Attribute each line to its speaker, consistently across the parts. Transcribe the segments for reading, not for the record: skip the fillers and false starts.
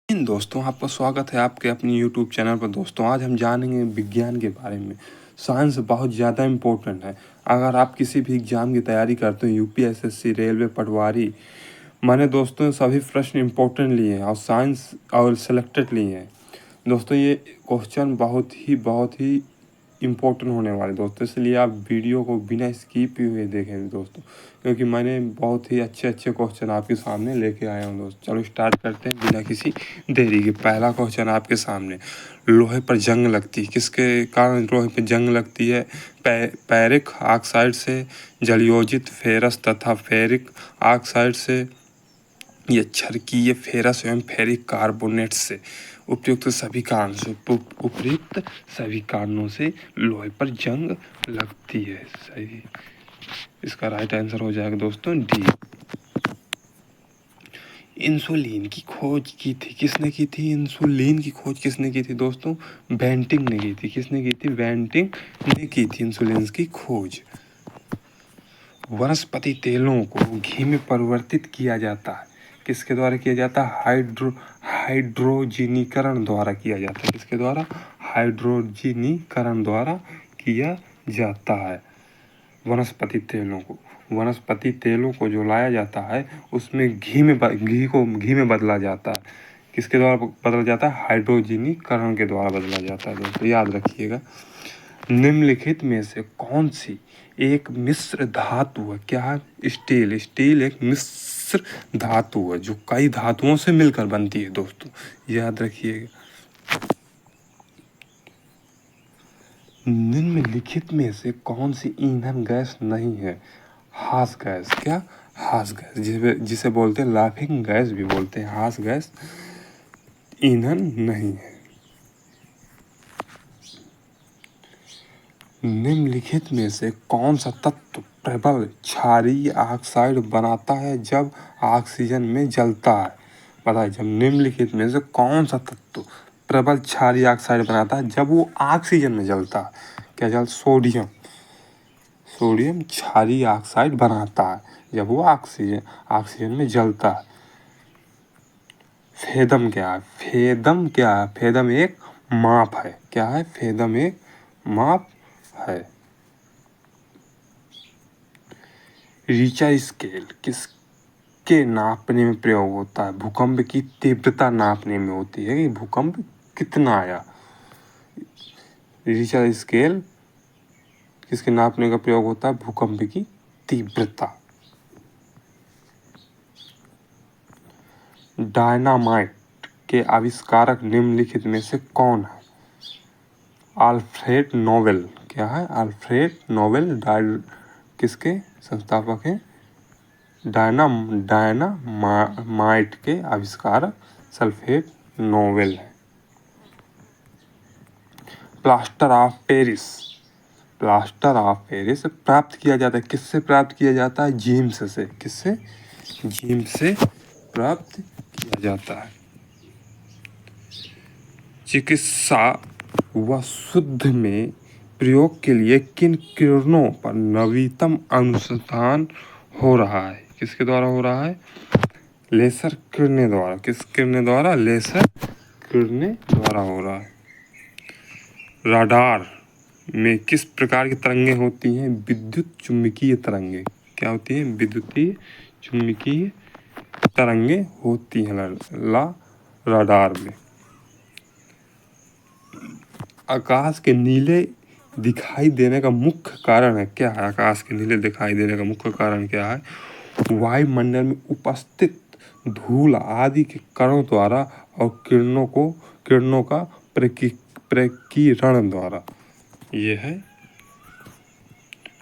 Speaker 1: इन दोस्तों आपका स्वागत है आपके अपनी यूट्यूब चैनल पर। दोस्तों आज हम जानेंगे विज्ञान के बारे में। साइंस बहुत ज़्यादा इम्पोर्टेंट है। अगर आप किसी भी एग्ज़ाम की तैयारी करते हो, यूपीएसएससी, रेलवे, पटवारी, मैंने दोस्तों सभी प्रश्न इम्पोर्टेंट लिए हैं और साइंस और सेलेक्टेड लिए हैं। दोस्तों ये क्वेश्चन बहुत ही इम्पोर्टेंट होने वाले दोस्तों, इसलिए आप वीडियो को बिना स्किप हुए देखें दोस्तों, क्योंकि मैंने बहुत ही अच्छे क्वेश्चन आपके सामने लेके आया हूँ दोस्त। चलो स्टार्ट करते हैं बिना किसी देरी के। पहला क्वेश्चन आपके सामने, लोहे पर जंग लगती है, किसके कारण लोहे पर जंग लगती है? फेरिक ऑक्साइड से, जलयोजित फेरस तथा फेरिक ऑक्साइड से, ये क्षारकीय फेरस एवं फेरिक कार्बोनेट से। उपयुक्त सभी कारणों से लोहे पर जंग लगती है। सही, इसका राइट आंसर हो जाएगा दोस्तों डी। इंसुलिन की खोज की थी, किसने की थी? इंसुलिन की खोज किसने की थी दोस्तों? बेंटिंग ने की थी। किसने की थी? बेंटिंग ने की थी इंसुलिन की खोज। वनस्पति तेलों को घी में परिवर्तित किया जाता है, किसके द्वारा किया जाता है? हाइड्रोजीनीकरण द्वारा किया जाता है। किसके द्वारा? हाइड्रोजीनीकरण द्वारा किया जाता है। वनस्पति तेलों को जो लाया जाता है उसमें घी में बदला जाता है। किसके द्वारा बदला जाता है? हाइड्रोजीनीकरण के द्वारा बदला जाता है दोस्तों, याद रखिएगा। निम्नलिखित में से कौन सी एक मिश्र धातु है? क्या है? स्टील एक मिश्र धातु है जो कई धातुओं से मिलकर बनती है दोस्तों, याद रखिएगा। निम्नलिखित में से कौन सी ईंधन गैस नहीं है? हास गैस। क्या? हास गैस, जिसे बोलते हैं लाफिंग गैस भी बोलते हैं। हास गैस ईंधन नहीं है। निम्नलिखित में से कौन सा तत्व प्रबल क्षारीय ऑक्साइड बनाता है जब ऑक्सीजन में जलता है? बताइए, जब निम्नलिखित में से कौन सा तत्व प्रबल क्षारीय ऑक्साइड बनाता है जब वो ऑक्सीजन में जलता है? क्या जल? सोडियम क्षारीय ऑक्साइड बनाता है जब वो ऑक्सीजन में जलता है। फेदम क्या है? फेदम एक माप है। क्या है? फेदम एक माप है। रिक्टर स्केल किसके नापने में प्रयोग होता है? भूकंप की तीव्रता नापने में होती है कि भूकंप कितना आया। रिक्टर स्केल किसके नापने का प्रयोग होता है? भूकंप की तीव्रता। डायनामाइट के आविष्कारक निम्नलिखित में से कौन है? Alfred Nobel. क्या है? अल्फ्रेड नोबेल किसके संस्थापक हैं? डायनामाइट के आविष्कारक अल्फ्रेड नोबेल है। प्लास्टर ऑफ पेरिस प्राप्त किया जाता है, किससे प्राप्त किया जाता है? जीम्स से। किससे? जीम्स से प्राप्त किया जाता है। चिकित्सा व शुद्ध में प्रयोग के लिए किन किरणों पर नवीनतम अनुसंधान हो रहा है? किसके द्वारा हो रहा है? लेसर किरणें द्वारा। किस किरणें द्वारा? लेसर किरणें द्वारा हो रहा है। राडार में किस प्रकार की तरंगें होती हैं? विद्युत चुम्बकीय तरंगें। क्या होती हैं? विद्युतीय चुम्बकीय तरंगें होती हैं राडार में। आकाश के नीले दिखाई देने का मुख्य कारण है? क्या है? आकाश के नीले दिखाई देने का मुख्य कारण क्या है? वायुमंडल में उपस्थित धूल आदि के कणों द्वारा और किरणों का प्रकीर्णन द्वारा। ये है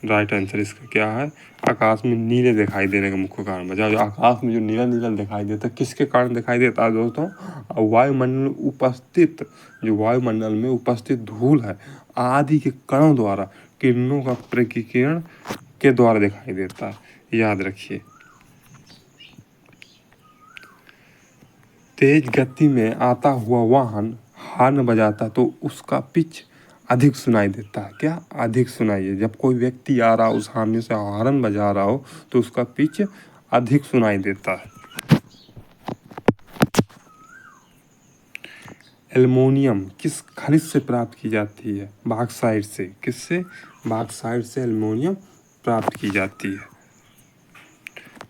Speaker 1: राइट आंसर। इसका क्या है? आकाश में नीले दिखाई देने का मुख्य कारण बचा। जो आकाश में जो नीला दिखाई देता है किसके कारण दिखाई देता है दोस्तों? वायुमंडल में उपस्थित धूल है आदि के कणों द्वारा किरणों का प्रकीर्णन के द्वारा दिखाई देता है, याद रखिए। तेज गति में आता हुआ वाहन हॉर्न बजाता तो उसका पिच अधिक सुनाई देता है। क्या? अधिक सुनाई। जब कोई व्यक्ति आ रहा हो सामने से हॉर्न बजा रहा हो तो उसका पिच अधिक सुनाई देता है। एल्युमिनियम किस खनिज से प्राप्त की जाती है? बॉक्साइट से। किससे? बॉक्साइट से एल्युमिनियम प्राप्त की जाती है।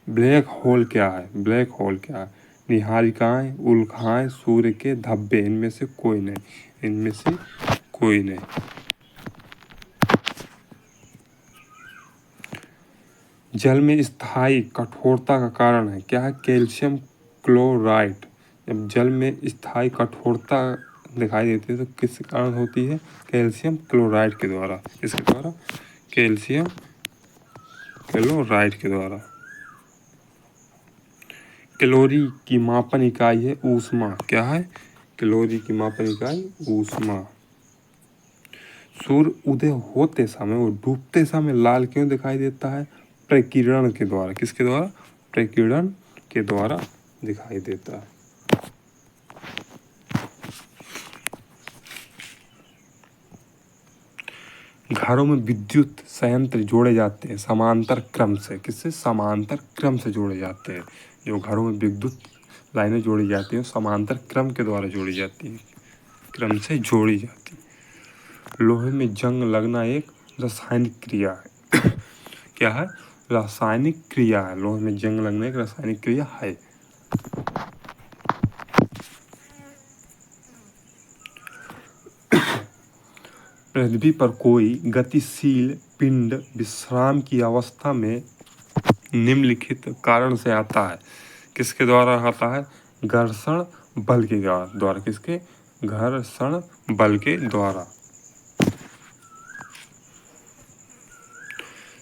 Speaker 1: ब्लैक होल क्या है? ब्लैक होल क्या है? निहारिकाएं, उल्काएं, सूर्य के धब्बे, इनमें से कोई नहीं। इनमें से कोई नहीं। जल में स्थायी कठोरता का कारण है क्या है? Calcium chloride. जब जल में स्थायी कठोरता दिखाई देती है तो किस कारण होती है? कैल्शियम क्लोराइड के द्वारा। किसके द्वारा? कैल्शियम क्लोराइड के द्वारा। कैलोरी की मापन इकाई है ऊष्मा। क्या है? कैलोरी की मापन इकाई ऊष्मा। सूर्य उदय होते समय और डूबते समय लाल क्यों दिखाई देता है? प्रकीर्णन के द्वारा। किसके द्वारा? प्रकीर्णन के द्वारा दिखाई देता है। घरों में विद्युत संयंत्र जोड़े जाते हैं समांतर क्रम से। किससे? समांतर क्रम से जोड़े जाते हैं। जो घरों में विद्युत लाइनें जोड़ी जाती हैं समांतर क्रम के द्वारा जोड़ी जाती हैं, क्रम से जोड़ी जाती है। लोहे में जंग लगना एक रासायनिक क्रिया है। क्या है? रासायनिक क्रिया है। लोहे में जंग लगना एक रासायनिक क्रिया है। पृथ्वी पर कोई गतिशील पिंड विश्राम की अवस्था में निम्नलिखित कारण से आता है। किसके द्वारा आता है? घर्षण बल के द्वारा। किसके? घर्षण बल के द्वारा।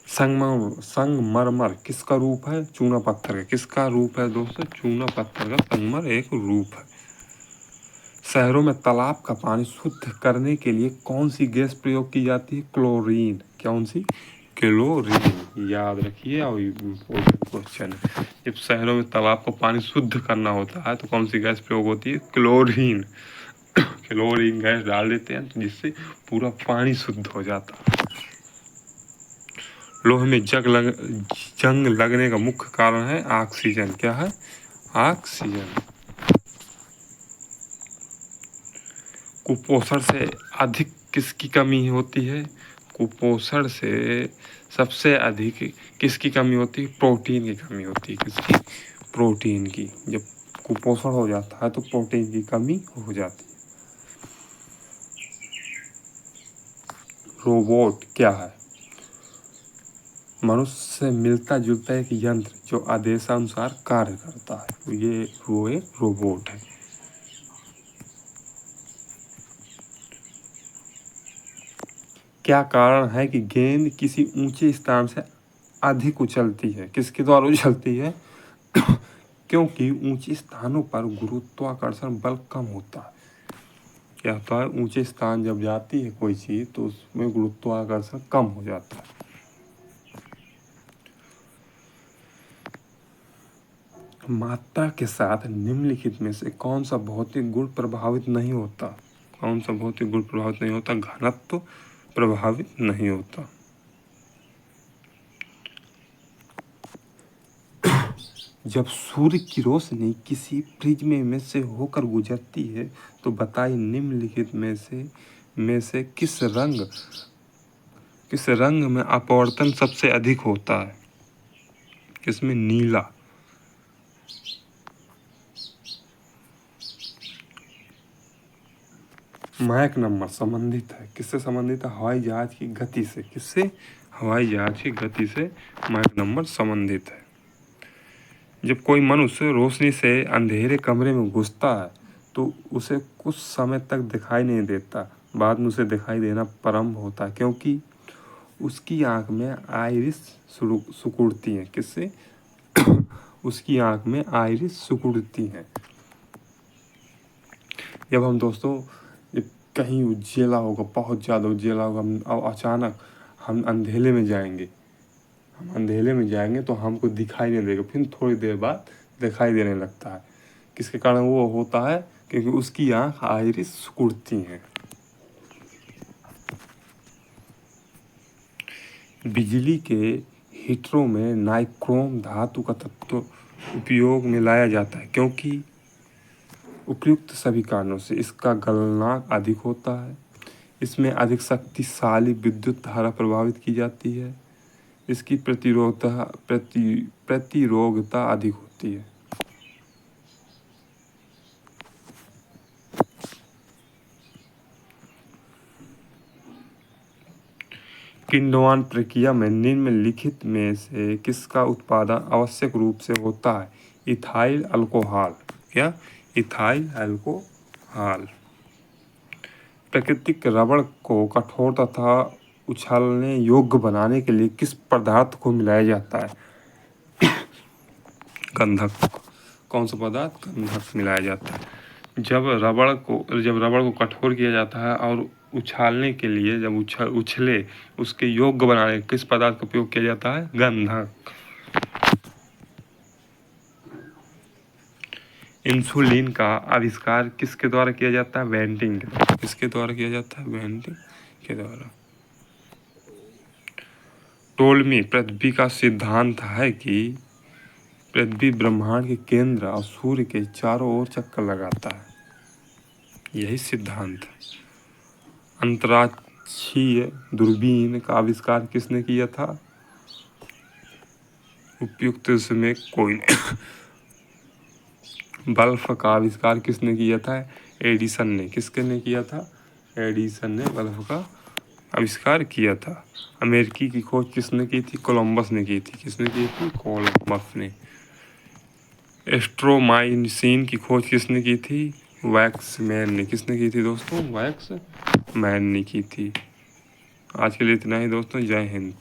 Speaker 1: संगमरमर किसका रूप है? चूना पत्थर का। किसका रूप है दोस्तों? चूना पत्थर का संगमरमर एक रूप है। शहरों में तालाब का पानी शुद्ध करने के लिए कौन सी गैस प्रयोग की जाती है? क्लोरीन। कौन सी? क्लोरीन। याद रखिए और क्वेश्चन है। जब शहरों में तालाब को पानी शुद्ध करना होता है तो कौन सी गैस प्रयोग होती है? क्लोरीन। क्लोरीन गैस डाल देते हैं जिससे पूरा पानी शुद्ध हो जाता है। लोहे में जंग लगने का मुख्य कारण है ऑक्सीजन। क्या है? ऑक्सीजन। कुपोषण से अधिक किसकी कमी होती है? कुपोषण से सबसे अधिक किसकी कमी होती है? प्रोटीन की कमी होती है। किसकी? प्रोटीन की। जब कुपोषण हो जाता है तो प्रोटीन की कमी हो जाती है। रोबोट क्या है? मनुष्य से मिलता जुलता एक यंत्र जो आदेशानुसार कार्य करता है। ये वो एक रोबोट है। क्या कारण है कि गेंद किसी ऊंचे स्थान से अधिक उछलती है? किसके द्वारा उछलती है? क्योंकि ऊंचे स्थानों पर गुरुत्वाकर्षण बल कम होता है। क्या होता है? ऊंचे स्थान जब जाती है कोई चीज तो उसमें गुरुत्वाकर्षण कम हो जाता है। मात्रा के साथ निम्नलिखित में से कौन सा भौतिक गुण प्रभावित नहीं होता? कौन सा भौतिक गुण प्रभावित नहीं होता? घनत्व प्रभावित नहीं होता। जब सूर्य की रोशनी किसी प्रिज्म में से होकर गुजरती है तो बताइए निम्नलिखित में से किस रंग में अपवर्तन सबसे अधिक होता है? किसमें? नीला। मैक नंबर संबंधित है। किससे संबंधित है? हवाई जहाज की गति से। किससे? हवाई जहाज की गति से मैक नंबर संबंधित है। जब कोई मनुष्य रोशनी से अंधेरे कमरे में घुसता है तो उसे कुछ समय तक दिखाई नहीं देता, बाद में उसे दिखाई देना प्रारंभ होता है क्योंकि उसकी आंख में आइरिस सिकुड़ती है। किससे? उसकी आंख में आइरिस सिकुड़ती है। जब हम दोस्तों जब कहीं उजेला होगा, बहुत ज़्यादा उजेला होगा और अचानक हम अंधेले में जाएंगे, तो हमको दिखाई नहीं देगा, फिर थोड़ी देर बाद दिखाई देने लगता है। किसके कारण वो होता है? क्योंकि उसकी आंख आइरिस सिकुड़ती हैं। बिजली के हीटरों में नाइक्रोम धातु का तत्व उपयोग में लाया जाता है क्योंकि उपयुक्त सभी कारणों से इसका गलनांक अधिक होता है। इसमें अधिक शक्तिशाली विद्युत धारा प्रभावित की जाती है। इसकी प्रतिरोधता अधिक होती है। किण्वन प्रक्रिया में निम्नलिखित में से किसका उत्पादन आवश्यक रूप से होता है? इथाइल अल्कोहल या इथाइल अल्कोहल। प्राकृतिक रबड़ को कठोर तथा उछलने योग्य बनाने के लिए किस पदार्थ को मिलाया जाता है? गंधक। कौन सा पदार्थ? गंधक मिलाया जाता है। जब रबड़ को कठोर किया जाता है और उछालने के लिए जब उछले उसके योग्य बनाने किस पदार्थ का उपयोग किया जाता है? गंधक। इंसुलिन का आविष्कार किसके द्वारा किया जाता है? वेंटिंग के द्वारा। किसके द्वारा किया जाता है? वेंटिंग के द्वारा। टोल्मी पृथ्वी का सिद्धांत है कि पृथ्वी ब्रह्मांड के केंद्र और सूर्य के चारों ओर चक्कर लगाता है, यही सिद्धांत है। अंतरिक्षीय दूरबीन का आविष्कार किसने किया था? उपयुक्त इसमें कोई नहीं। बल्ब का आविष्कार किसने किया था? एडिसन ने। किसने किया था? एडिसन ने बल्ब का आविष्कार किया था। अमेरिकी की खोज किसने की थी? कोलंबस ने की थी। किसने की थी? कोलंबस ने। एस्ट्रोमाइसिन की खोज किसने की थी? वैक्समैन ने। किसने की थी दोस्तों? वैक्समैन ने की थी। आज के लिए इतना ही दोस्तों। जय हिंद।